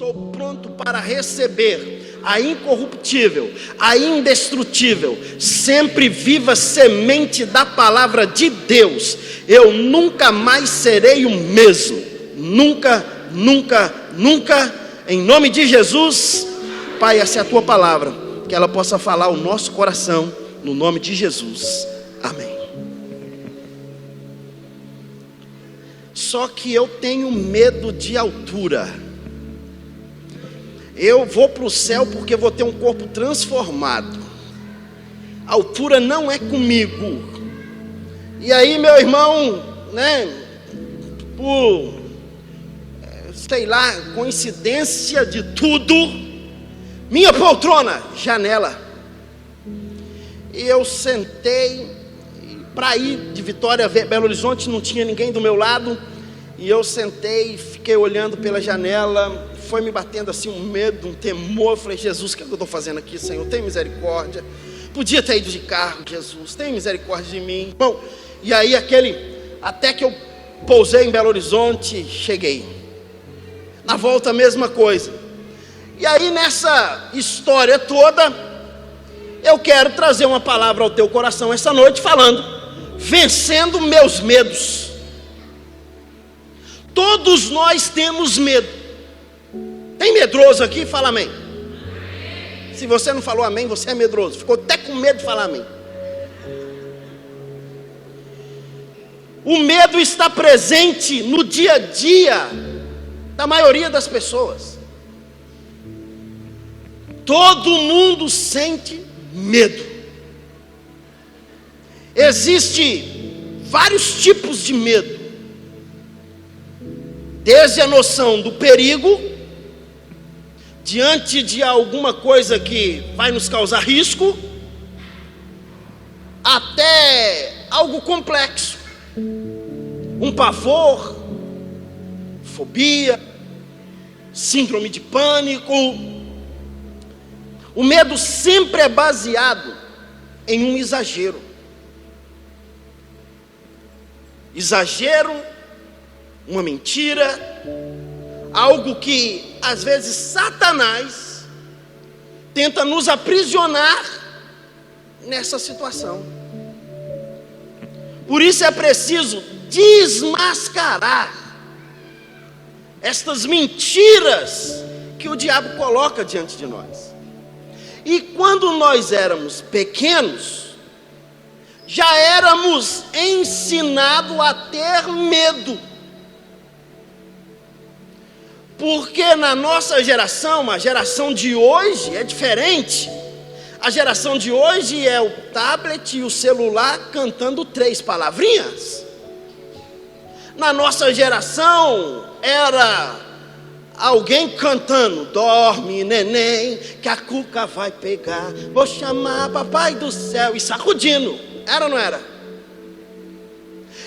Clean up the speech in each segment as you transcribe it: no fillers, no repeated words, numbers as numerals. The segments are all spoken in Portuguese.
estou pronto para receber a incorruptível, a indestrutível, sempre viva semente da palavra de Deus, eu nunca mais serei o mesmo. Nunca, nunca, nunca. Em nome de Jesus, Pai, essa é a tua palavra, que ela possa falar o nosso coração, no nome de Jesus, amém. Só que eu tenho medo de altura. Eu vou para o céu porque vou ter um corpo transformado. A altura não é comigo. E aí, meu irmão, por, sei lá, coincidência de tudo, minha poltrona, janela. E eu sentei, para ir de Vitória a Belo Horizonte, não tinha ninguém do meu lado. E eu sentei, fiquei olhando pela janela. Foi me batendo assim um medo, um temor. Eu falei: Jesus, o que eu estou fazendo aqui, Senhor? Tem misericórdia. Podia ter ido de carro, Jesus, tem misericórdia de mim. Bom, e aí até que eu pousei em Belo Horizonte, cheguei. Na volta a mesma coisa. E aí nessa história toda, eu quero trazer uma palavra ao teu coração essa noite, falando: vencendo meus medos. Todos nós temos medo. Tem medroso aqui? Fala amém. Se você não falou amém, você é medroso. Ficou até com medo de falar amém. O medo está presente no dia a dia da maioria das pessoas. Todo mundo sente medo. Existem vários tipos de medo. Desde a noção do perigo, diante de alguma coisa que vai nos causar risco, até algo complexo, um pavor, fobia, síndrome de pânico. O medo sempre é baseado em um exagero. Exagero, uma mentira, algo que às vezes Satanás tenta nos aprisionar nessa situação. Por isso é preciso desmascarar estas mentiras que o diabo coloca diante de nós. E quando nós éramos pequenos, já éramos ensinados a ter medo. Porque na nossa geração, a geração de hoje é diferente. A geração de hoje é o tablet e o celular cantando 3 palavrinhas. Na nossa geração era alguém cantando: dorme, neném, que a cuca vai pegar, vou chamar papai do céu, e sacudindo. Era ou não era?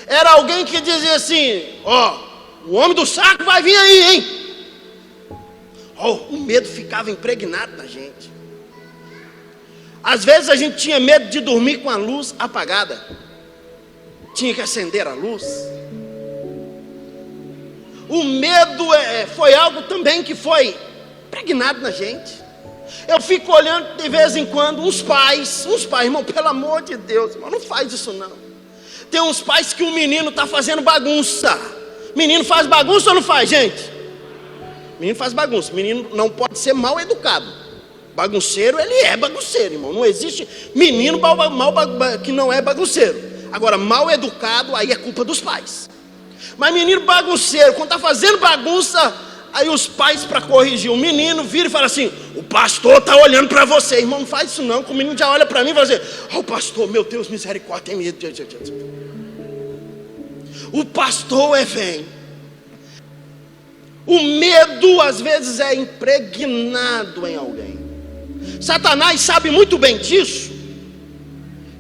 Era alguém que dizia assim: o homem do saco vai vir aí, hein? O medo ficava impregnado na gente. Às vezes a gente tinha medo de dormir com a luz apagada. Tinha que acender a luz. O medo foi algo também que foi impregnado na gente. Eu fico olhando de vez em quando uns pais, irmão, pelo amor de Deus, irmão, não faz isso não. Tem uns pais que o menino está fazendo bagunça. Menino faz bagunça ou não faz, gente? Menino faz bagunça. Menino não pode ser mal educado. Bagunceiro, ele é bagunceiro, irmão. Não existe menino que não é bagunceiro. Agora, mal educado, aí é culpa dos pais. Mas menino bagunceiro, quando está fazendo bagunça, aí os pais, para corrigir o menino, viram e falam assim: o pastor está olhando para você. Irmão, não faz isso não, que o menino já olha para mim e fala assim: o pastor, meu Deus, misericórdia, tem medo. O pastor vem. O medo às vezes é impregnado em alguém. Satanás sabe muito bem disso,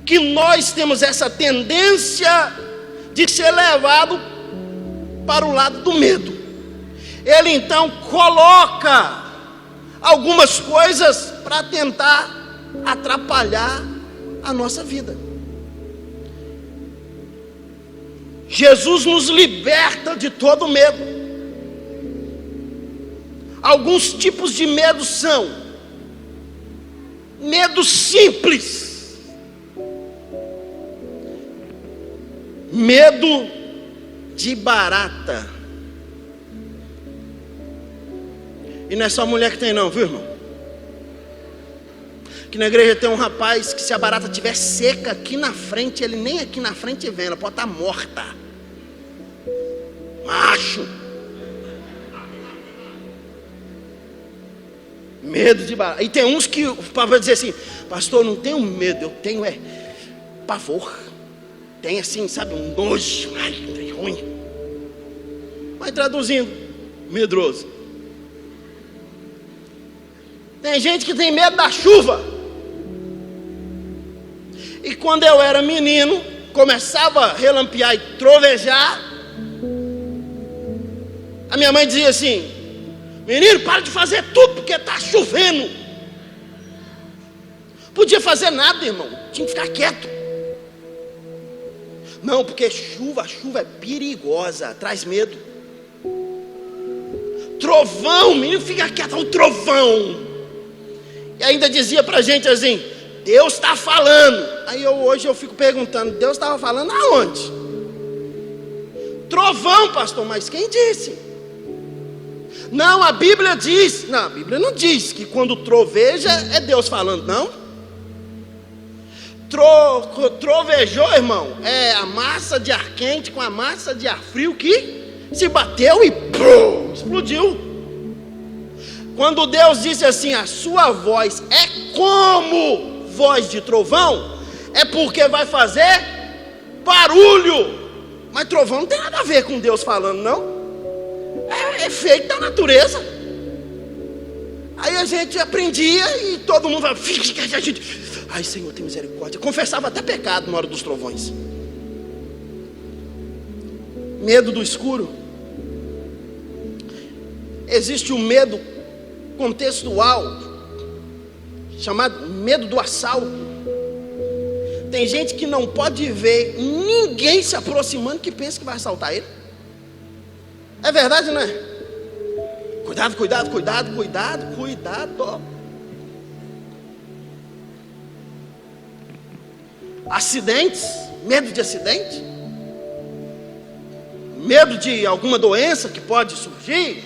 que nós temos essa tendência de ser levado para o lado do medo. Ele então coloca algumas coisas para tentar atrapalhar a nossa vida. Jesus nos liberta de todo medo. Alguns tipos de medo são medo simples, medo de barata. E não é só mulher que tem não, viu, irmão? Aqui na igreja tem um rapaz que, se a barata estiver seca aqui na frente, ele nem aqui na frente vê, ela pode estar morta. Macho. Medo de barata. E tem uns que vai dizer assim: pastor, não tenho medo, eu tenho pavor. Tem assim, sabe, um nojo. Ai, que ruim. Vai traduzindo: medroso. Tem gente que tem medo da chuva. E quando eu era menino, começava a relampear e trovejar, a minha mãe dizia assim: menino, para de fazer tudo porque está chovendo. Podia fazer nada, irmão, tinha que ficar quieto. Não, porque a chuva é perigosa, traz medo. Trovão, menino, fica quieto, o trovão. E ainda dizia pra gente assim: Deus está falando. Aí hoje eu fico perguntando: Deus estava falando aonde? Trovão, pastor, mas quem disse? Não, a Bíblia diz. Não, a Bíblia não diz que quando troveja é Deus falando, não. Trovejou, irmão, é a massa de ar quente com a massa de ar frio que se bateu e explodiu. Quando Deus disse assim: a sua voz é como voz de trovão, é porque vai fazer barulho. Mas trovão não tem nada a ver com Deus falando, não. É efeito da natureza. Aí a gente aprendia e todo mundo falava: ai, Senhor, tem misericórdia. Confessava até pecado na hora dos trovões. Medo do escuro. Existe o medo contextual, chamado medo do assalto. Tem gente que não pode ver ninguém se aproximando que pensa que vai assaltar ele. É verdade, não é? Cuidado, cuidado, cuidado, cuidado, cuidado. Acidentes, medo de acidente, medo de alguma doença que pode surgir.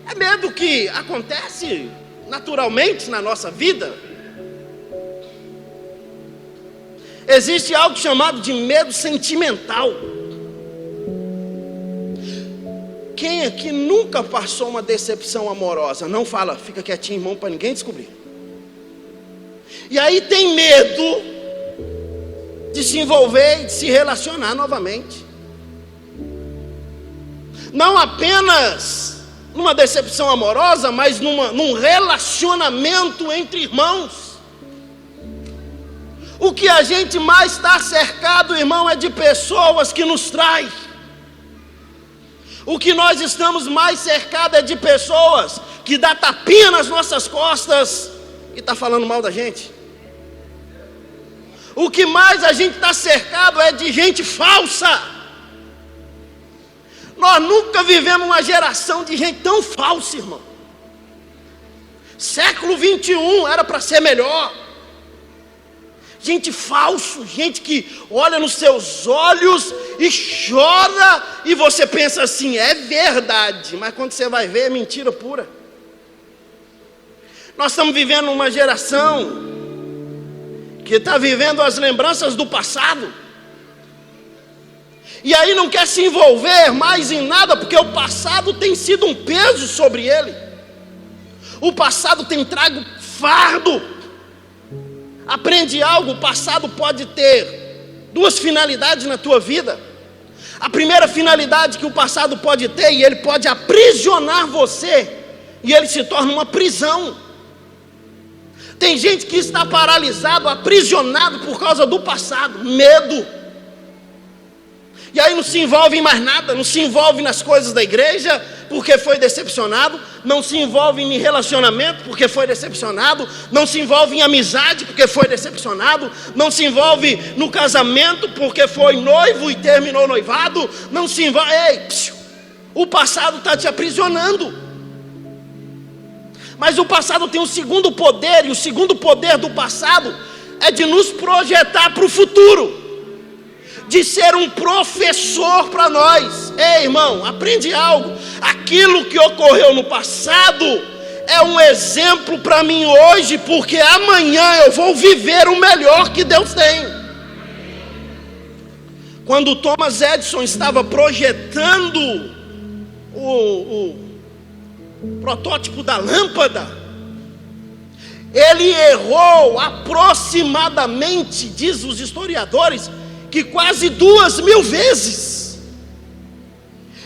É medo que acontece naturalmente na nossa vida. Existe algo chamado de medo sentimental. Quem aqui nunca passou uma decepção amorosa? Não fala, fica quietinho, irmão, para ninguém descobrir. E aí tem medo de se envolver e de se relacionar novamente. Não apenas numa decepção amorosa, mas num relacionamento entre irmãos. O que a gente mais está cercado, irmão, é de pessoas que nos traem. O que nós estamos mais cercados é de pessoas que dá tapinha nas nossas costas e está falando mal da gente. O que mais a gente está cercado é de gente falsa. Nós nunca vivemos uma geração de gente tão falsa, irmão. Século 21 era para ser melhor. Gente falso, gente que olha nos seus olhos e chora, e você pensa assim: é verdade, mas quando você vai ver é mentira pura. Nós estamos vivendo uma geração que está vivendo as lembranças do passado, e aí não quer se envolver mais em nada, porque o passado tem sido um peso sobre ele. O passado tem trago fardo. Aprende algo: o passado pode ter duas finalidades na tua vida. A primeira finalidade que o passado pode ter, e ele pode aprisionar você, e ele se torna uma prisão. Tem gente que está paralisado, aprisionado por causa do passado, medo. E aí não se envolve em mais nada, não se envolve nas coisas da igreja, porque foi decepcionado, não se envolve em relacionamento, porque foi decepcionado, não se envolve em amizade, porque foi decepcionado, não se envolve no casamento, porque foi noivo e terminou o noivado, não se envolve. Ei, o passado está te aprisionando. Mas o passado tem um segundo poder, e o segundo poder do passado é de nos projetar para o futuro, de ser um professor para nós. Ei, irmão, aprende algo. Aquilo que ocorreu no passado é um exemplo para mim hoje, porque amanhã eu vou viver o melhor que Deus tem. Quando Thomas Edison estava projetando o protótipo da lâmpada, ele errou aproximadamente, diz os historiadores, que quase 2.000 vezes.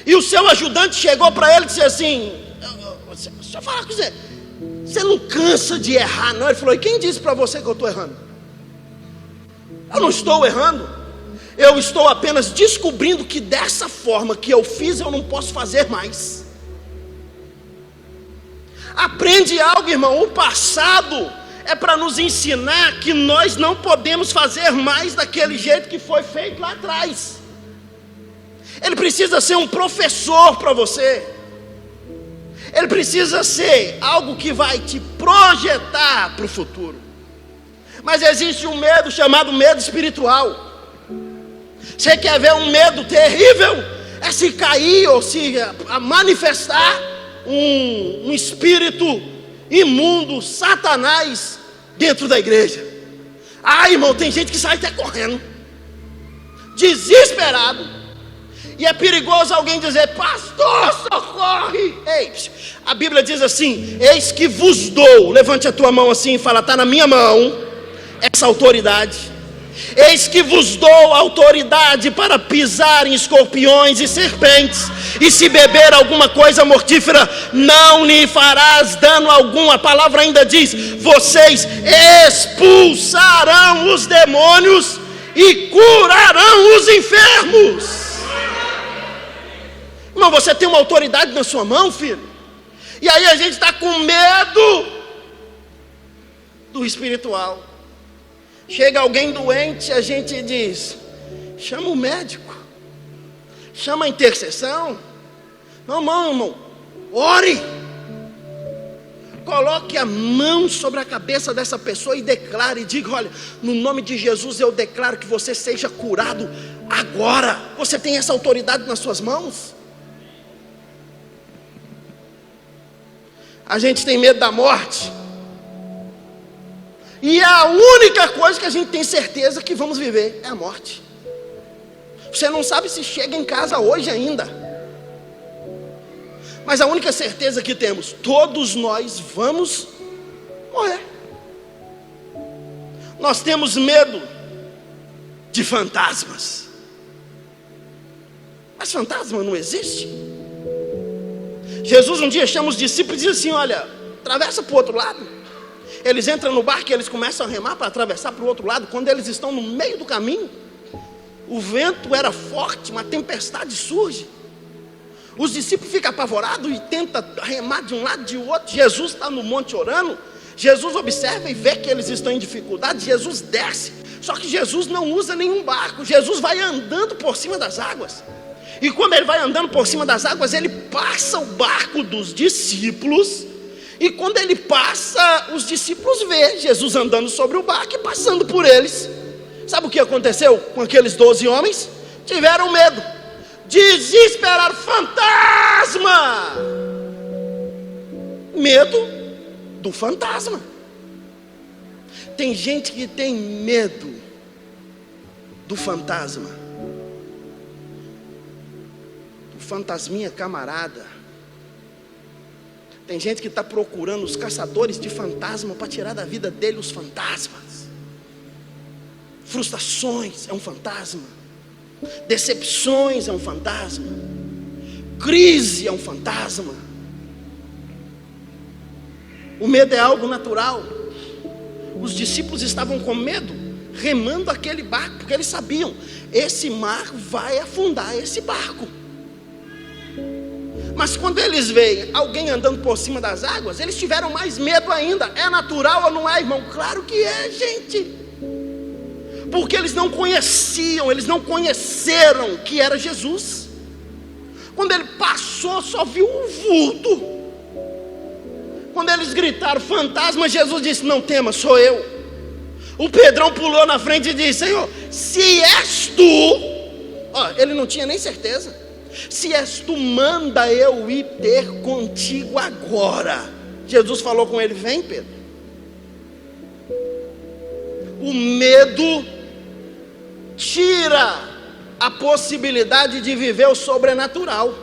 E o seu ajudante chegou para ele e disse assim: deixa eu falar com você, você não cansa de errar não? Ele falou: e quem disse para você que eu estou errando? Eu não estou errando, eu estou apenas descobrindo que dessa forma que eu fiz, eu não posso fazer mais. Aprende algo, irmão. O passado é para nos ensinar que nós não podemos fazer mais daquele jeito que foi feito lá atrás. Ele precisa ser um professor para você. Ele precisa ser algo que vai te projetar para o futuro. Mas existe um medo chamado medo espiritual. Você quer ver um medo terrível? É se cair ou se manifestar um espírito imundo, Satanás, dentro da igreja. Ah, irmão, tem gente que sai até correndo, desesperado. E é perigoso alguém dizer: pastor, socorre. Ei, a Bíblia diz assim: eis que vos dou. Levante a tua mão assim e fala: está na minha mão essa autoridade. Eis que vos dou autoridade para pisar em escorpiões e serpentes, e se beber alguma coisa mortífera, não lhe farás dano algum. A palavra ainda diz: vocês expulsarão os demônios e curarão os enfermos. Irmão, você tem uma autoridade na sua mão, filho. E aí a gente está com medo do espiritual. Chega alguém doente, a gente diz: chama o médico, chama a intercessão. Não, irmão, ore. Coloque a mão sobre a cabeça dessa pessoa e declare, e diga: olha, no nome de Jesus eu declaro que você seja curado agora. Você tem essa autoridade nas suas mãos. A gente tem medo da morte. E a única coisa que a gente tem certeza que vamos viver é a morte. Você não sabe se chega em casa hoje ainda, mas a única certeza que temos: todos nós vamos morrer. Nós temos medo de fantasmas, mas fantasma não existe. Jesus um dia chama os discípulos e diz assim: olha, atravessa para o outro lado. Eles entram no barco e eles começam a remar para atravessar para o outro lado. Quando eles estão no meio do caminho, o vento era forte, uma tempestade surge. Os discípulos ficam apavorados e tentam remar de um lado e de outro. Jesus está no monte orando. Jesus observa e vê que eles estão em dificuldade. Jesus desce. Só que Jesus não usa nenhum barco. Jesus vai andando por cima das águas. E quando ele vai andando por cima das águas, ele passa o barco dos discípulos. E quando ele passa, os discípulos vê Jesus andando sobre o barco e passando por eles. Sabe o que aconteceu com aqueles 12 homens? Tiveram medo, desesperaram. Fantasma! Medo do fantasma. Tem gente que tem medo do fantasma, do fantasminha camarada. Tem gente que está procurando os caçadores de fantasma para tirar da vida dele os fantasmas. Frustrações é um fantasma. Decepções é um fantasma. Crise é um fantasma. O medo é algo natural. Os discípulos estavam com medo, remando aquele barco, porque eles sabiam: esse mar vai afundar esse barco. Mas quando eles veem alguém andando por cima das águas, eles tiveram mais medo ainda. É natural ou não é, irmão? Claro que é, gente. Porque eles não conheciam, eles não conheceram que era Jesus. Quando ele passou, só viu um vulto. Quando eles gritaram fantasma, Jesus disse: não tema, sou eu. O Pedrão pulou na frente e disse: Senhor, se és tu, ele não tinha nem certeza. Se és tu, manda eu ir ter contigo agora. Jesus falou com ele: vem, Pedro. O medo tira a possibilidade de viver o sobrenatural.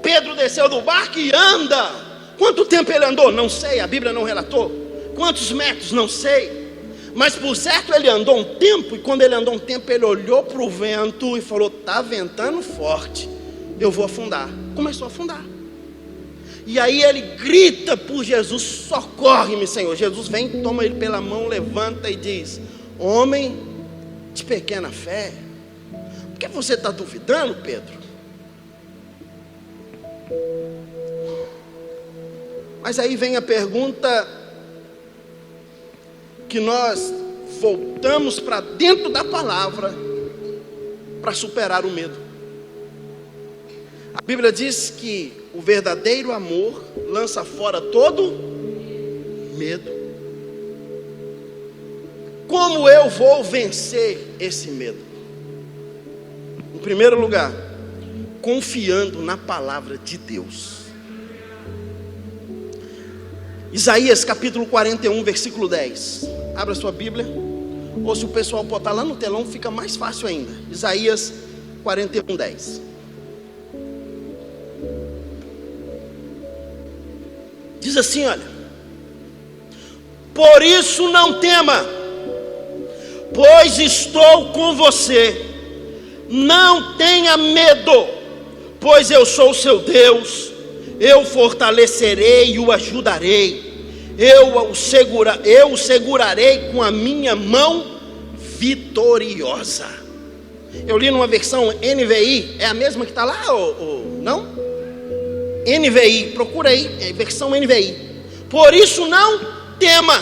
Pedro desceu do barco e anda. Quanto tempo ele andou? Não sei, a Bíblia não relatou. Quantos metros? Não sei. Mas por certo ele andou um tempo. E quando ele andou um tempo, ele olhou para o vento e falou: está ventando forte, eu vou afundar. Começou a afundar. E aí ele grita por Jesus: socorre-me, Senhor. Jesus vem, toma ele pela mão, levanta e diz: homem de pequena fé, por que você está duvidando, Pedro? Mas aí vem a pergunta que nós voltamos para dentro da palavra para superar o medo. A Bíblia diz que o verdadeiro amor lança fora todo medo. Como eu vou vencer esse medo? Em primeiro lugar, confiando na palavra de Deus. Isaías capítulo 41, versículo 10. Abra sua Bíblia. Ou se o pessoal botar lá no telão, fica mais fácil ainda. Isaías 41, 10. Diz assim, olha: por isso não tema, pois estou com você. Não tenha medo, pois eu sou o seu Deus. Eu fortalecerei e o ajudarei. Eu o segurarei com a minha mão vitoriosa. Eu li numa versão NVI. É a mesma que está lá? Não? NVI, procura aí, versão NVI. Por isso não tema.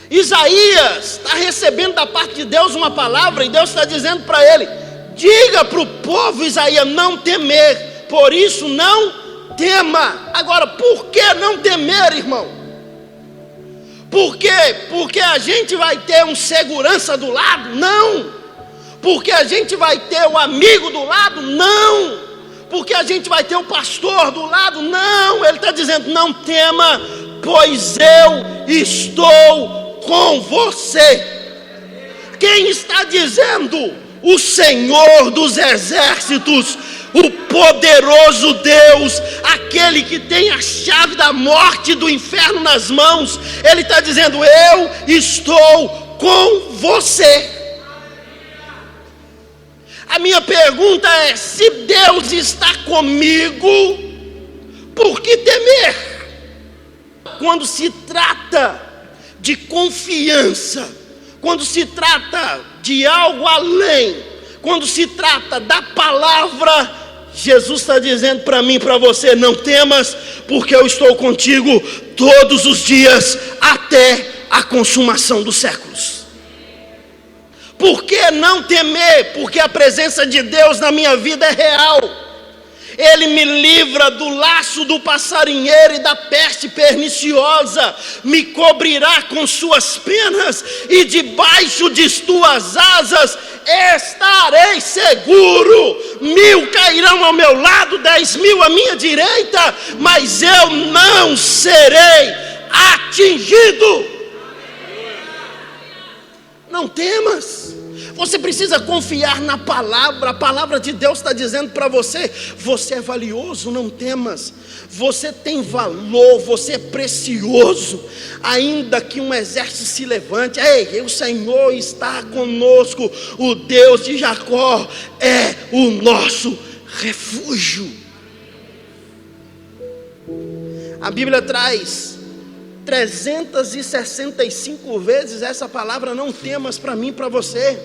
Isaías está recebendo da parte de Deus uma palavra, e Deus está dizendo para ele: diga para o povo, Isaías, não temer. Por isso não tema. Agora, por que não temer, irmão? Por quê? Porque a gente vai ter um segurança do lado? Não. Porque a gente vai ter o amigo do lado? Não. Porque a gente vai ter o pastor do lado? Não. Ele está dizendo: não tema, pois eu estou com você. Quem está dizendo? O Senhor dos exércitos, o poderoso Deus, aquele que tem a chave da morte e do inferno nas mãos. Ele está dizendo: eu estou com você. A minha pergunta é: se Deus está comigo, por que temer? Quando se trata de confiança, quando se trata de algo além, quando se trata da palavra, Jesus está dizendo para mim e para você: não temas, porque eu estou contigo todos os dias até a consumação dos séculos. Por que não temer? Porque a presença de Deus na minha vida é real. Ele me livra do laço do passarinheiro e da peste perniciosa, me cobrirá com suas penas, e debaixo de tuas asas estarei seguro. 1000 cairão ao meu lado, 10.000 à minha direita, mas eu não serei atingido. Não temas. Você precisa confiar na palavra. A palavra de Deus está dizendo para você: você é valioso, não temas. Você tem valor, você é precioso. Ainda que um exército se levante, ei, o Senhor está conosco. O Deus de Jacó é o nosso refúgio. A Bíblia traz 365 vezes essa palavra: não temas, para mim e para você.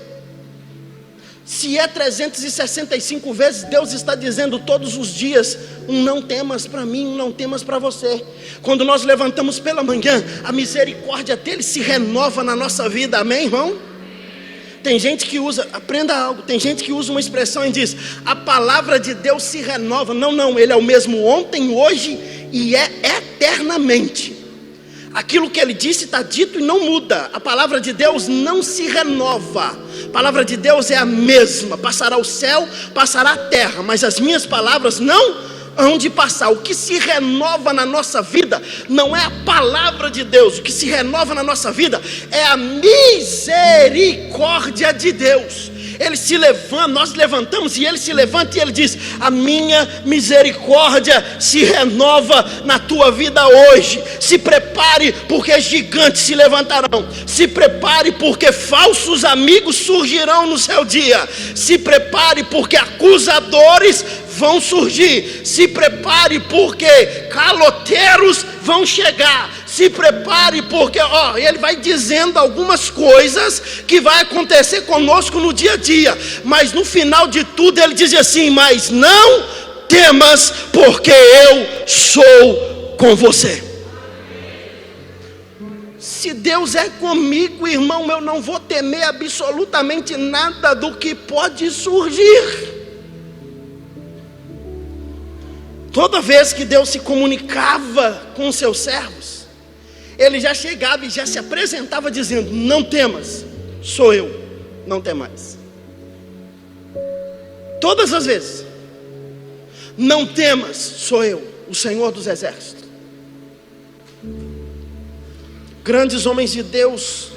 Se é 365 vezes, Deus está dizendo todos os dias um não temas para mim, um não temas para você. Quando nós levantamos pela manhã, a misericórdia dele se renova na nossa vida, amém, irmão? Tem gente que usa, aprenda algo, tem gente que usa uma expressão e diz: a palavra de Deus se renova. Não, ele é o mesmo ontem, hoje e é eternamente. Aquilo que ele disse está dito e não muda. A palavra de Deus não se renova. A palavra de Deus é a mesma. Passará o céu, passará a terra, mas as minhas palavras não hão de passar. O que se renova na nossa vida não é a palavra de Deus. O que se renova na nossa vida é a misericórdia de Deus. Ele se levanta, nós levantamos e ele se levanta e ele diz: a minha misericórdia se renova na tua vida hoje. Se prepare, porque gigantes se levantarão. Se prepare, porque falsos amigos surgirão no seu dia. Se prepare, porque acusadores vão surgir. Se prepare, porque caloteiros vão chegar. Se prepare, porque ele vai dizendo algumas coisas que vai acontecer conosco no dia a dia, mas no final de tudo ele diz assim: mas não temas, porque eu sou com você. Se Deus é comigo, irmão, eu não vou temer absolutamente nada do que pode surgir. Toda vez que Deus se comunicava com os seus servos, ele já chegava e já se apresentava dizendo: não temas, sou eu, não temais. Todas as vezes: não temas, sou eu, o Senhor dos Exércitos. Grandes homens de Deus,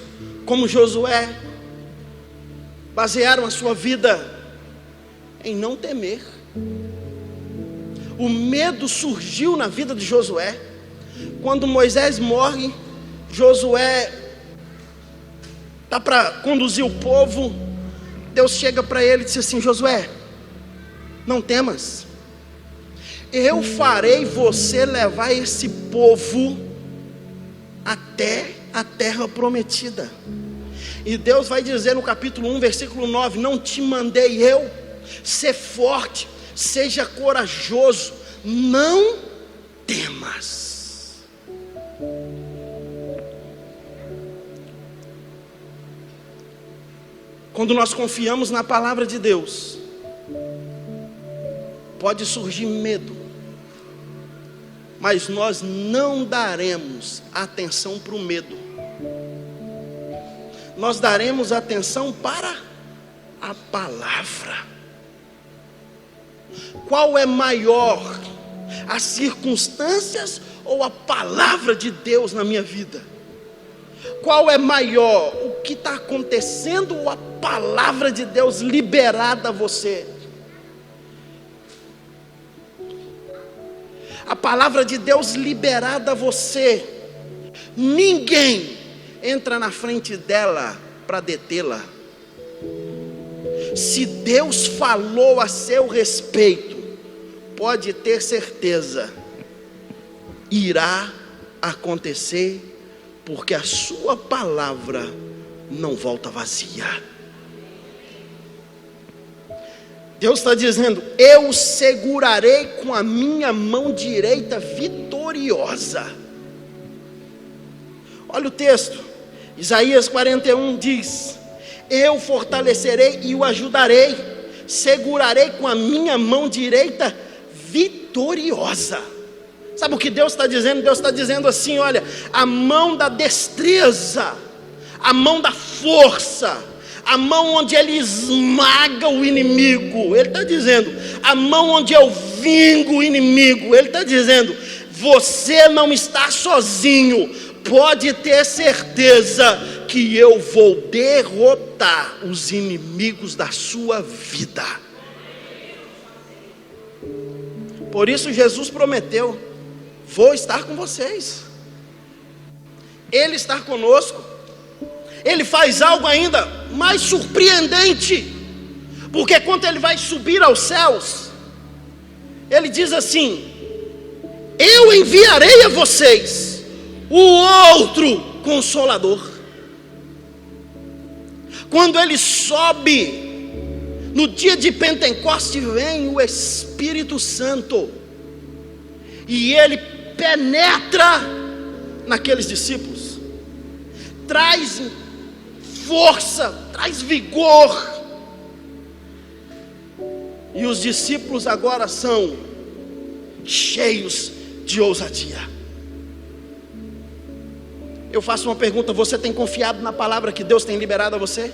como Josué, basearam a sua vida em não temer. O medo surgiu na vida de Josué. Quando Moisés morre, Josué está para conduzir o povo. Deus chega para ele e diz assim: Josué, não temas, eu farei você levar esse povo até a terra prometida. E Deus vai dizer no capítulo 1, versículo 9: não te mandei eu? Ser forte, seja corajoso, não temas. Quando nós confiamos na palavra de Deus, pode surgir medo, mas nós não daremos atenção para o medo. Nós daremos atenção para a palavra. Qual é maior, as circunstâncias ou a palavra de Deus na minha vida? Qual é maior, o que está acontecendo ou a palavra de Deus liberada a você? A palavra de Deus liberada a você, ninguém entra na frente dela para detê-la. Se Deus falou a seu respeito, pode ter certeza, irá acontecer, porque a sua palavra não volta vazia. Deus está dizendo: eu segurarei com a minha mão direita vitoriosa. Olha o texto, Isaías 41 diz: eu fortalecerei e o ajudarei, segurarei com a minha mão direita vitoriosa. Sabe o que Deus está dizendo? Deus está dizendo assim: olha, a mão da destreza, a mão da força, a mão onde Ele esmaga o inimigo. Ele está dizendo: a mão onde eu vingo o inimigo. Ele está dizendo: você não está sozinho, pode ter certeza que eu vou derrotar os inimigos da sua vida. Por isso Jesus prometeu: vou estar com vocês. Ele está conosco. Ele faz algo ainda mais surpreendente, porque quando Ele vai subir aos céus, Ele diz assim: eu enviarei a vocês o outro Consolador. Quando Ele sobe, no dia de Pentecostes, vem o Espírito Santo, e Ele penetra naqueles discípulos, traz força, traz vigor. E os discípulos agora são cheios de ousadia. Eu faço uma pergunta: você tem confiado na palavra que Deus tem liberado a você?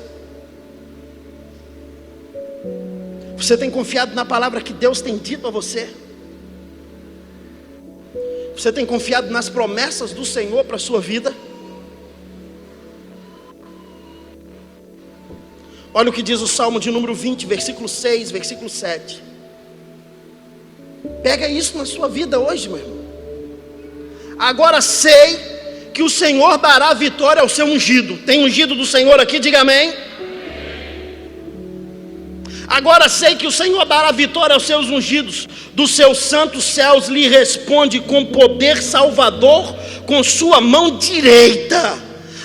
Você tem confiado na palavra que Deus tem dito a você? Você tem confiado nas promessas do Senhor para a sua vida? Olha o que diz o Salmo de número 20, versículo 6, versículo 7. Pega isso na sua vida hoje, meu irmão. Agora sei que o Senhor dará vitória ao seu ungido. Tem ungido do Senhor aqui? Diga amém. Agora sei que o Senhor dará vitória aos seus ungidos. Dos seus santos céus lhe responde com poder salvador, com sua mão direita.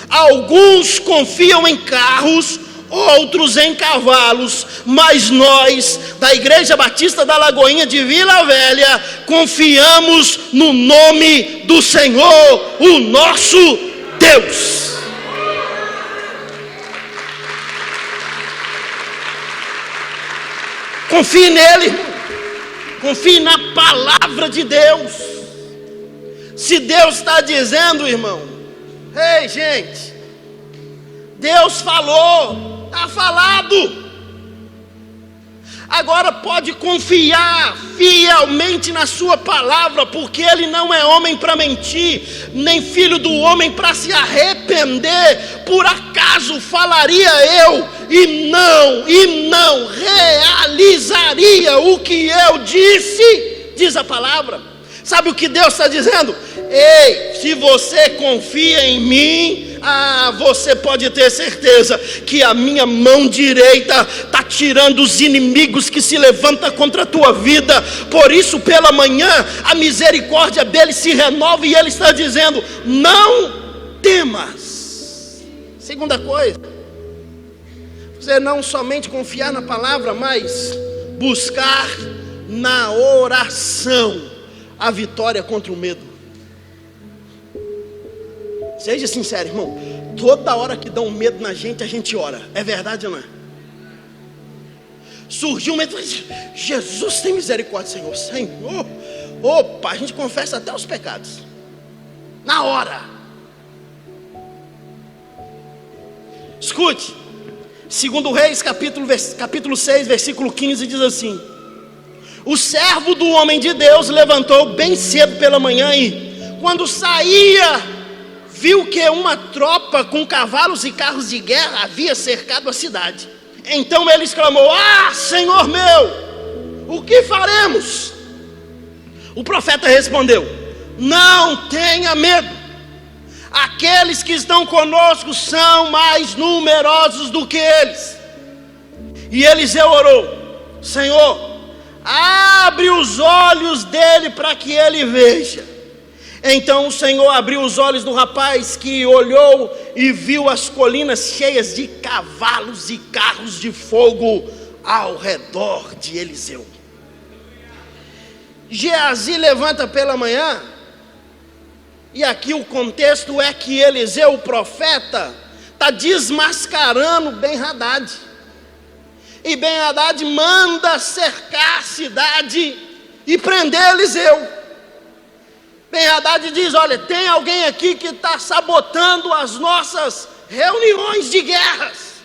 Alguns confiam em carros, outros em cavalos, mas nós, da Igreja Batista da Lagoinha de Vila Velha, confiamos no nome do Senhor, o nosso Deus. Confie nele, confie na palavra de Deus. Se Deus está dizendo, irmão, ei gente, Deus falou, está falado. Agora pode confiar fielmente na sua palavra, porque Ele não é homem para mentir, nem filho do homem para se arrepender. Por acaso falaria eu e não realizaria o que eu disse? Diz a palavra. Sabe o que Deus está dizendo? Ei, se você confia em mim, você pode ter certeza que a minha mão direita está tirando os inimigos que se levantam contra a tua vida. Por isso, pela manhã, a misericórdia dele se renova e ele está dizendo: não temas. Segunda coisa, você não somente confiar na palavra, mas buscar na oração a vitória contra o medo. Seja sincero, irmão. Toda hora que dá um medo na gente, a gente ora. É verdade ou não é? Surgiu um medo, Jesus tem misericórdia, Senhor. Senhor, opa, a gente confessa até os pecados na hora. Escute, 2 Reis capítulo 6, versículo 15, diz assim: o servo do homem de Deus levantou bem cedo pela manhã e, quando saía, viu que uma tropa com cavalos e carros de guerra havia cercado a cidade. Então ele exclamou: Senhor meu, o que faremos? O profeta respondeu: não tenha medo, aqueles que estão conosco são mais numerosos do que eles. E Eliseu orou: Senhor, abre os olhos dele para que ele veja. Então o Senhor abriu os olhos do rapaz, que olhou e viu as colinas cheias de cavalos e carros de fogo ao redor de Eliseu. Geazi levanta pela manhã, e aqui o contexto é que Eliseu, o profeta, está desmascarando Ben-Hadad. E Ben-Hadad manda cercar a cidade e prender Eliseu. Ben-Hadad diz: olha, tem alguém aqui que está sabotando as nossas reuniões de guerras,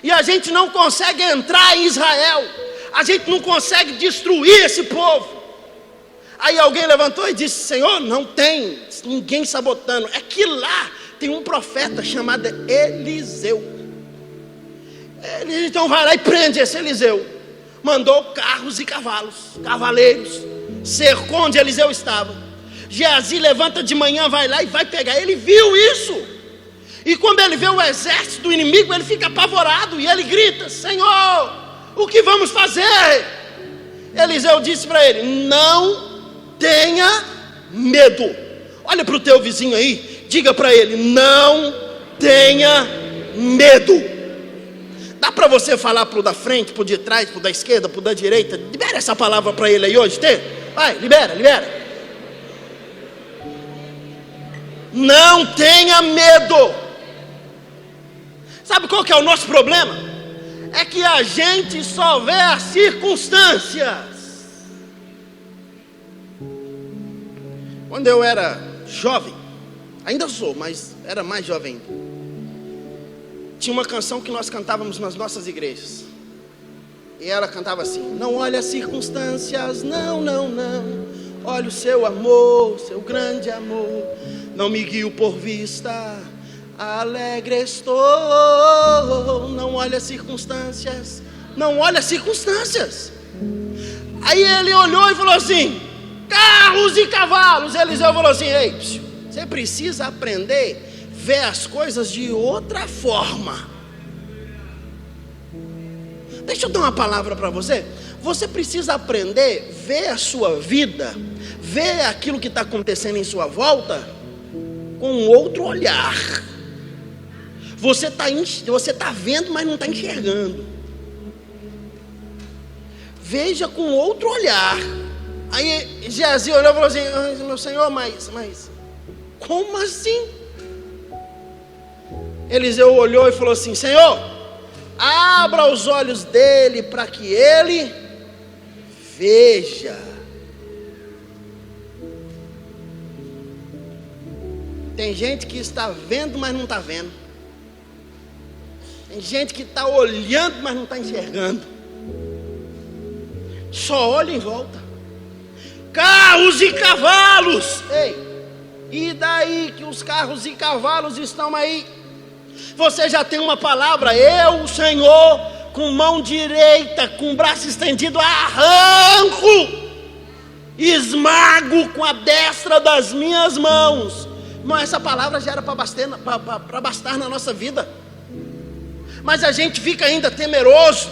e a gente não consegue entrar em Israel, a gente não consegue destruir esse povo. Aí alguém levantou e disse: Senhor, não tem ninguém sabotando, é que lá tem um profeta chamado Eliseu. Ele então vai lá e prende esse Eliseu. Mandou carros e cavalos, cavaleiros, cercou onde Eliseu estava. Geazi levanta de manhã, vai lá e vai pegar. Ele viu isso, e quando ele vê o exército do inimigo, ele fica apavorado e ele grita: Senhor, o que vamos fazer? Eliseu disse para ele: não tenha medo. Olha para o teu vizinho aí, diga para ele: não tenha medo. Dá para você falar para o da frente, para o de trás, para o da esquerda, para o da direita? Libera essa palavra para ele aí hoje, tem? Vai, libera. Não tenha medo. Sabe qual que é o nosso problema? É que a gente só vê as circunstâncias. Quando eu era jovem, ainda sou, mas era mais jovem ainda, tinha uma canção que nós cantávamos nas nossas igrejas. E ela cantava assim: não olhe as circunstâncias, não, não, não. Olhe o seu amor, seu grande amor. Não me guio por vista, alegre estou. Não olhe as circunstâncias, não olhe as circunstâncias. Aí ele olhou e falou assim: carros e cavalos. Eliseu falou assim: ei, você precisa aprender a ver as coisas de outra forma. Deixa eu dar uma palavra para você. Você precisa aprender a ver a sua vida, ver aquilo que está acontecendo em sua volta com um outro olhar. Você está vendo, mas não está enxergando. Veja com outro olhar. Aí Geazi olhou e falou assim: meu senhor, mas como assim? Eliseu olhou e falou assim: Senhor, abra os olhos dele para que ele veja. Tem gente que está vendo, mas não está vendo. Tem gente que está olhando, mas não está enxergando. Só olha em volta. Carros e cavalos. Ei, e daí que os carros e cavalos estão aí? Você já tem uma palavra: eu, o Senhor, com mão direita, com braço estendido, arranco, esmago com a destra das minhas mãos. Mas essa palavra já era para bastar na nossa vida. Mas a gente fica ainda temeroso.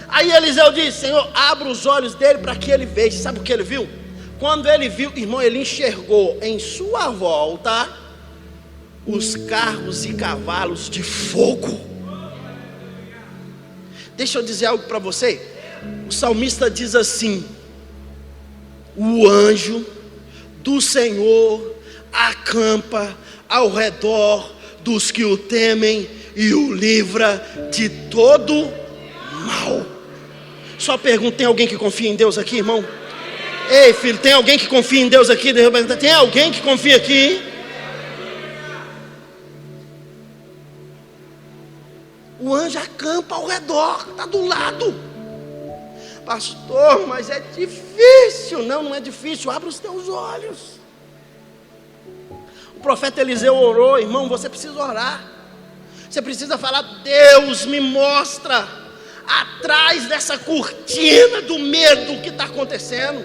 Aí Eliseu diz: Senhor, abra os olhos dele para que ele veja. Sabe o que ele viu? Quando ele viu, irmão, ele enxergou em sua volta os carros e cavalos de fogo. Deixa eu dizer algo para você. O salmista diz assim: o anjo do Senhor acampa ao redor dos que o temem e o livra de todo mal. Só pergunto: tem alguém que confia em Deus aqui, irmão? Ei, filho, tem alguém que confia em Deus aqui? Tem alguém que confia aqui? O anjo acampa ao redor, está do lado. Pastor, mas é difícil. Não é difícil, abre os teus olhos. O profeta Eliseu orou, irmão, você precisa orar. Você precisa falar: Deus, me mostra atrás dessa cortina do medo que está acontecendo.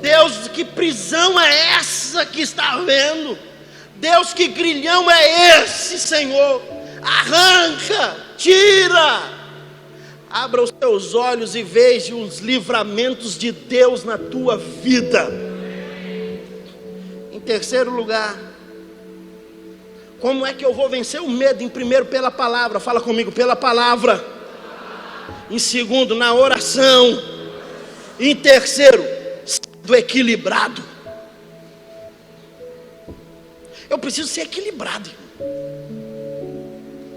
Deus, que prisão é essa que está havendo? Deus, que grilhão é esse, Senhor? Arranca, tira. Abra os teus olhos e veja os livramentos de Deus na tua vida. Em terceiro lugar, como é que eu vou vencer o medo? Em primeiro, pela palavra. Fala comigo: pela palavra. Em segundo, na oração. Em terceiro, sendo equilibrado. Eu preciso ser equilibrado.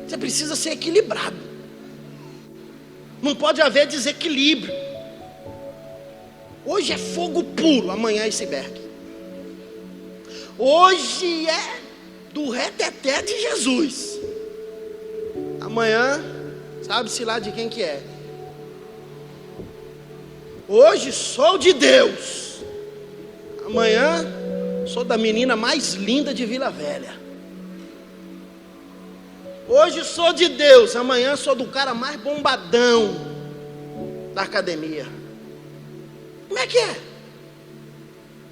Você precisa ser equilibrado. Não pode haver desequilíbrio. Hoje é fogo puro, amanhã é iceberg. Hoje é do reteté de Jesus, amanhã sabe-se lá de quem que é. Hoje sou de Deus, amanhã sou da menina mais linda de Vila Velha. Hoje sou de Deus, amanhã sou do cara mais bombadão da academia. Como é que é?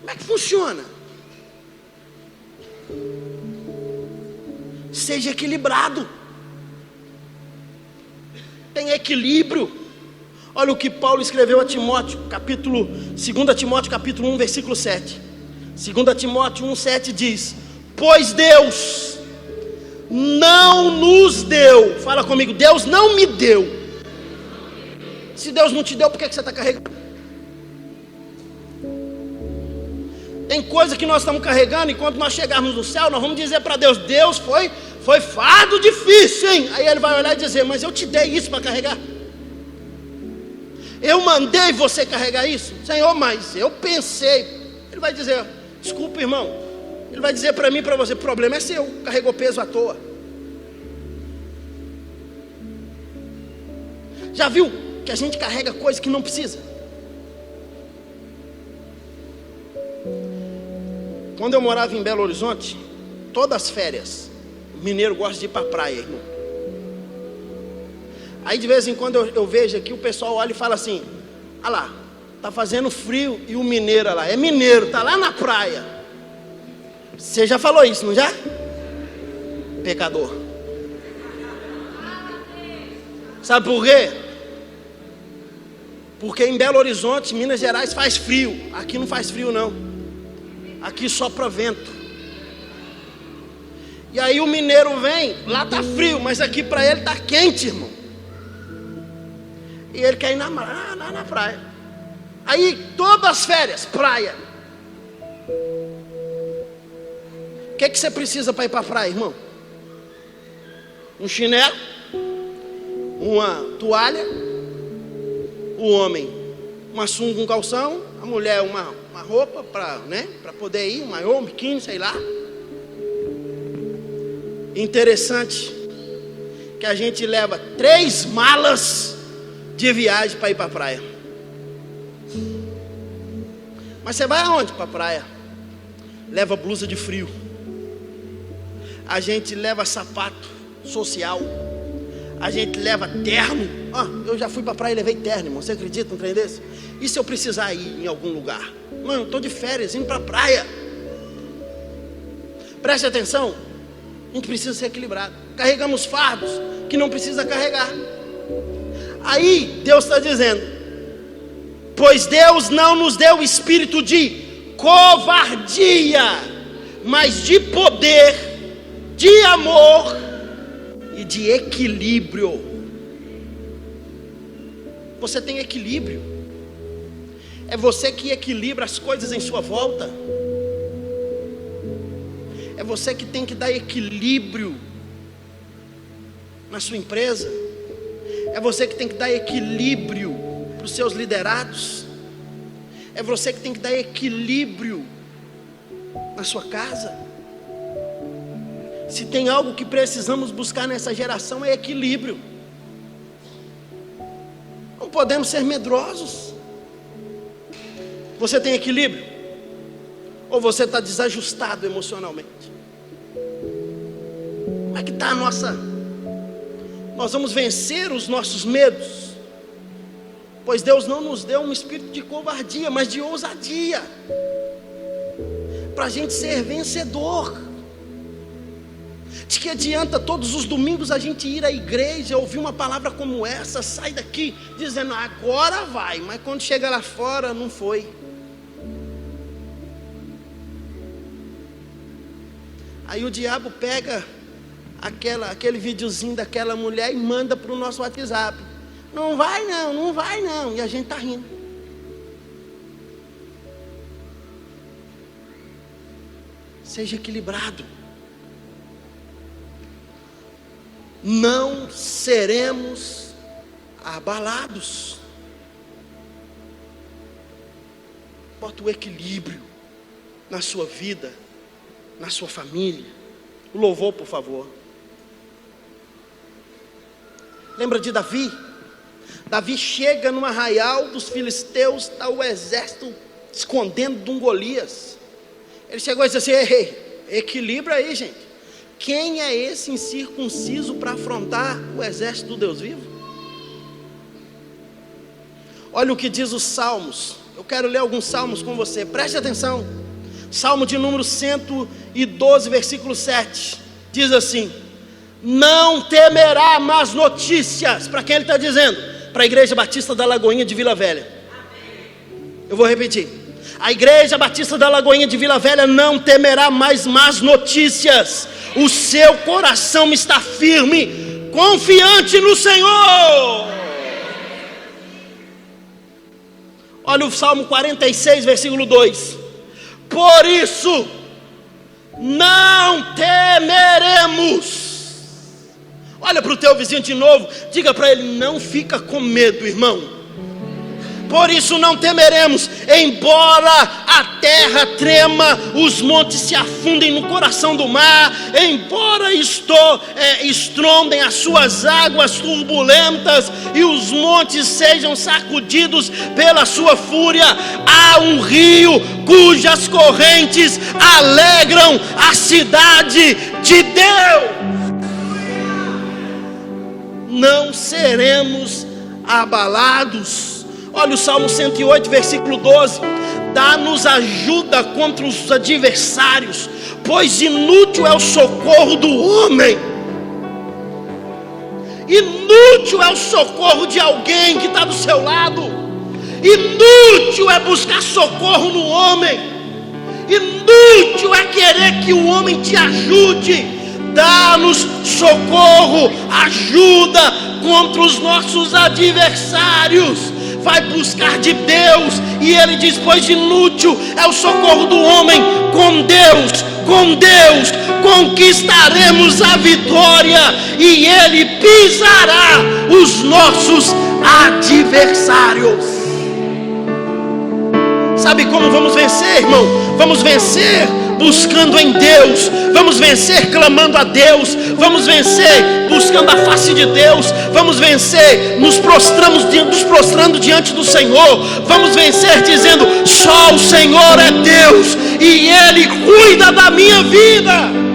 Como é que funciona? Seja equilibrado. Tem equilíbrio. Olha o que Paulo escreveu a Timóteo, 2 Timóteo capítulo 1, versículo 7. 2 Timóteo 1, 7 diz: pois Deus não nos deu. Fala comigo: Deus não me deu. Se Deus não te deu, por que você está carregando? Tem coisa que nós estamos carregando, e quando nós chegarmos no céu, nós vamos dizer para Deus: Deus, foi fardo difícil, hein? Aí Ele vai olhar e dizer: mas eu te dei isso para carregar. Eu mandei você carregar isso? Senhor, mas eu pensei. Ele vai dizer: desculpa, irmão. Ele vai dizer para mim e para você: o problema é seu, carregou peso à toa. Já viu que a gente carrega coisa que não precisa? Quando eu morava em Belo Horizonte, todas as férias, o mineiro gosta de ir para a praia, irmão. Aí de vez em quando eu vejo aqui, o pessoal olha e fala assim: ah lá, tá fazendo frio, e o mineiro lá, é mineiro, tá lá na praia. Você já falou isso, não já? Pecador. Sabe por quê? Porque em Belo Horizonte, Minas Gerais, faz frio. Aqui não faz frio não. Aqui sopra vento. E aí o mineiro vem, lá tá frio, mas aqui para ele tá quente, irmão. E ele quer ir na praia. Aí todas as férias, praia. O que você precisa para ir para a praia, irmão? Um chinelo, uma toalha, o homem uma sunga, um calção, a mulher uma roupa para, né, para poder ir, um maiô, um biquíni, sei lá. Interessante que a gente leva 3 malas de viagem para ir para a praia. Mas você vai aonde para a praia? Leva blusa de frio. A gente leva sapato social. A gente leva terno. Eu já fui para a praia e levei terno, irmão. Você acredita num trem desse? E se eu precisar ir em algum lugar? Mano, eu estou de férias, indo para a praia. Preste atenção. A gente precisa ser equilibrado. Carregamos fardos que não precisa carregar. Aí Deus está dizendo: pois Deus não nos deu espírito de covardia, mas de poder, de amor e de equilíbrio. Você tem equilíbrio. É você que equilibra as coisas em sua volta. É você que tem que dar equilíbrio na sua empresa. É você que tem que dar equilíbrio para os seus liderados. É você que tem que dar equilíbrio na sua casa. Se tem algo que precisamos buscar nessa geração, é equilíbrio. Não podemos ser medrosos. Você tem equilíbrio? Ou você está desajustado emocionalmente? Como é que está a nossa... Nós vamos vencer os nossos medos, pois Deus não nos deu um espírito de covardia, mas de ousadia, para a gente ser vencedor. De que adianta todos os domingos a gente ir à igreja, ouvir uma palavra como essa, sai daqui dizendo agora vai, mas quando chega lá fora não foi. Aí o diabo pega aquele videozinho daquela mulher e manda para o nosso WhatsApp: não vai não, não vai não, e a gente está rindo. Seja equilibrado. Não seremos abalados. Bota o equilíbrio na sua vida, na sua família. O louvor, por favor. Lembra de Davi? Davi chega no arraial dos filisteus, está o exército escondendo de um Golias. Ele chegou e disse assim: ei, equilibra aí, gente. Quem é esse incircunciso para afrontar o exército do Deus vivo? Olha o que diz os Salmos. Eu quero ler alguns Salmos com você, preste atenção. Salmo de número 112, versículo 7. Diz assim: não temerá más notícias. Para quem ele está dizendo? Para a Igreja Batista da Lagoinha de Vila Velha. Eu vou repetir: a Igreja Batista da Lagoinha de Vila Velha não temerá mais más notícias. O seu coração está firme, confiante no Senhor. Olha o Salmo 46, versículo 2: Por isso, não temeremos. Olha para o teu vizinho de novo, diga para ele: não fica com medo, irmão. Por isso não temeremos, embora a terra trema, os montes se afundem no coração do mar, embora estrondem as suas águas turbulentas e os montes sejam sacudidos pela sua fúria. Há um rio cujas correntes alegram a cidade de Deus. Não seremos abalados. Olha o Salmo 108, versículo 12. Dá-nos ajuda contra os adversários, pois inútil é o socorro do homem. Inútil é o socorro de alguém que está do seu lado. Inútil é buscar socorro no homem. Inútil é querer que o homem te ajude. Dá-nos socorro, ajuda contra os nossos adversários. Vai buscar de Deus, e ele diz: pois inútil é o socorro do homem. Com Deus conquistaremos a vitória, e ele pisará os nossos adversários. Sabe como vamos vencer, irmão? Vamos vencer buscando em Deus, vamos vencer clamando a Deus, vamos vencer buscando a face de Deus, vamos vencer nos prostrando diante do Senhor, vamos vencer dizendo: só o Senhor é Deus e Ele cuida da minha vida.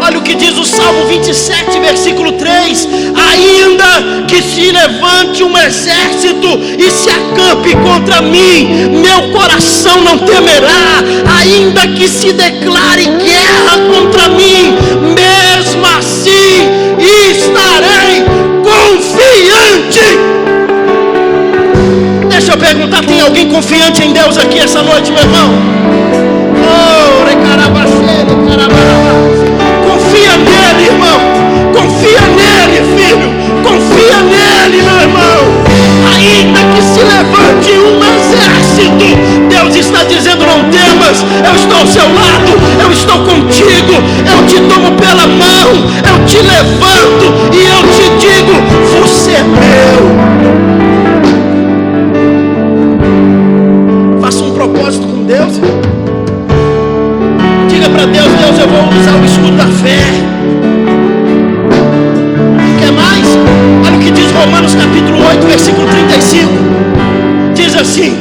Olha o que diz o Salmo 27, versículo 3: ainda que se levante um exército e se acampe contra mim, meu coração não temerá. Ainda que se declare guerra contra mim, mesmo assim estarei confiante. Deixa eu perguntar: tem alguém confiante em Deus aqui essa noite, meu irmão? Oh, recarabacete, carabarabá. Confia nele, irmão. Confia nele, filho. Confia nele, meu irmão. Ainda que se levante um exército, Deus está dizendo: não temas, eu estou ao seu lado, eu estou contigo, eu te tomo pela mão, eu te levanto e eu te digo: você é meu. Faça um propósito com Deus. Diga para Deus: Deus, eu vou usar o escudo da fé. Quer mais? Olha o que diz Romanos capítulo 8, versículo 35. Diz assim: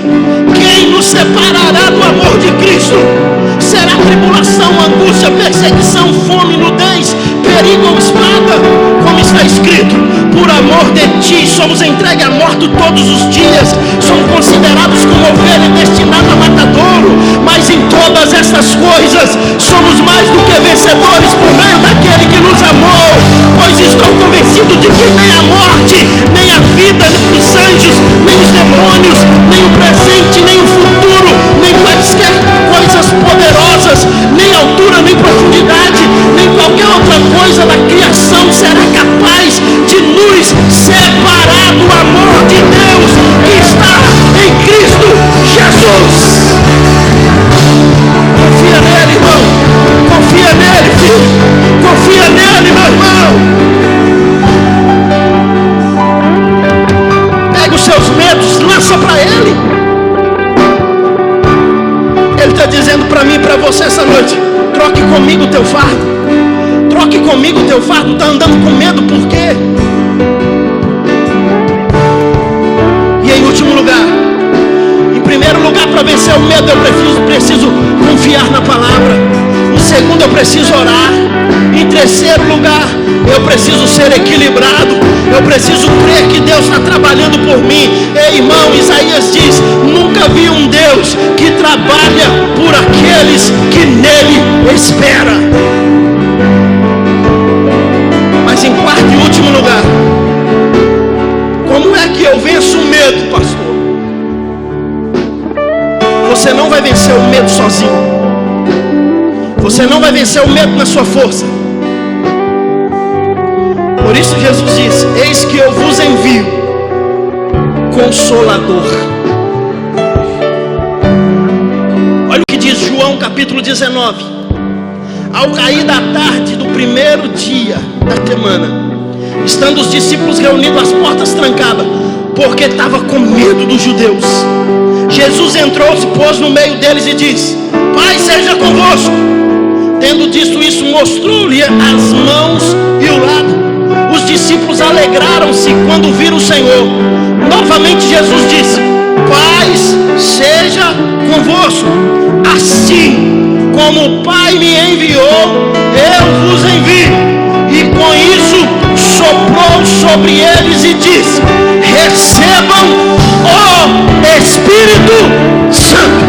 quem nos separará do amor de Cristo? Será tribulação, angústia, perseguição, fome, nudez, perigo ou espada? Como está escrito: por amor de ti somos entregues à morte todos os dias, somos considerados como ovelha destinada a matadouro. Mas em todas estas coisas somos mais do que vencedores por meio daquele que nos amou. Pois estou convencido de que nem a morte, nem a vida, nem os anjos, nem os demônios, nem o presente, nem o futuro, nem quaisquer coisas poderosas, nem altura, nem profundidade, nem qualquer outra coisa da criação será capaz de nos separar do amor de Deus que está em Cristo Jesus. Confia nele, irmão. Confia nele, filho. Confia nele, meu irmão. Pega os seus medos, lança para ele. Ele está dizendo para mim e para você essa noite: troque comigo o teu fardo. Troque comigo o teu fardo. Está andando com medo por quê? E em último lugar, em primeiro lugar, para vencer o medo, eu preciso confiar na palavra. Em segundo, eu preciso orar. Em terceiro lugar, eu preciso ser equilibrado. Eu preciso crer que Deus está trabalhando por mim. Ei, irmão, Isaías diz: nunca vi um Deus que trabalha por aqueles que nele espera. Mas em quarto e último lugar, como é que eu venço o medo, pastor? Você não vai vencer o medo sozinho. Você não vai vencer o medo na sua força. Por isso Jesus diz: eis que eu vos envio Consolador. que diz João capítulo 19. Ao cair da tarde do primeiro dia da semana, estando os discípulos reunidos, as portas trancadas, porque estava com medo dos judeus, Jesus entrou, se pôs no meio deles e disse: Pai seja convosco. Tendo dito isso, mostrou-lhe as mãos e o lado. Os discípulos alegraram-se quando viram o Senhor. Novamente Jesus disse: Paz seja convosco. Assim como o Pai me enviou, eu vos envio. E com isso soprou sobre eles e disse: Recebam o Espírito Santo.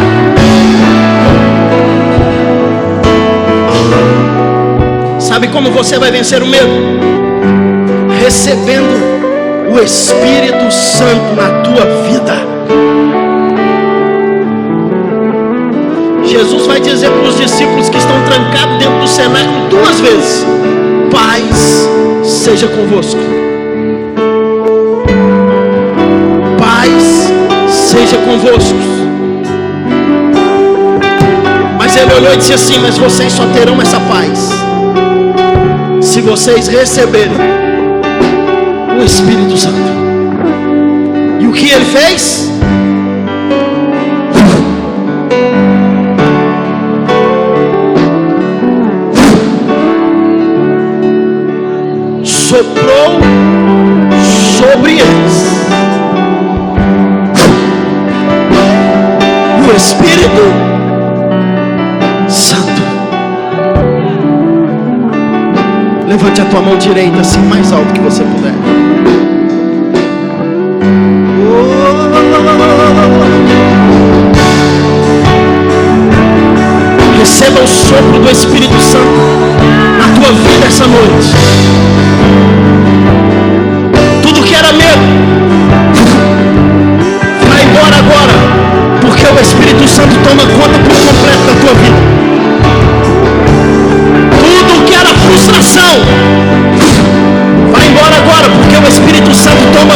Sabe como você vai vencer o medo? Recebendo o Espírito Santo na tua vida. Jesus vai dizer para os discípulos que estão trancados dentro do cenáculo 2 vezes: Paz seja convosco. Paz seja convosco. Mas ele olhou e disse assim: mas vocês só terão essa paz se vocês receberem o Espírito Santo. E o que ele fez? Soprou sobre eles o Espírito Santo. Levante a tua mão direita assim, mais alto que você puder. Receba o sopro do Espírito Santo na tua vida essa noite. Tudo que era medo vai embora agora, porque o Espírito Santo toma conta por completo da tua vida. Tudo que era frustração vai embora agora, porque o Espírito Santo toma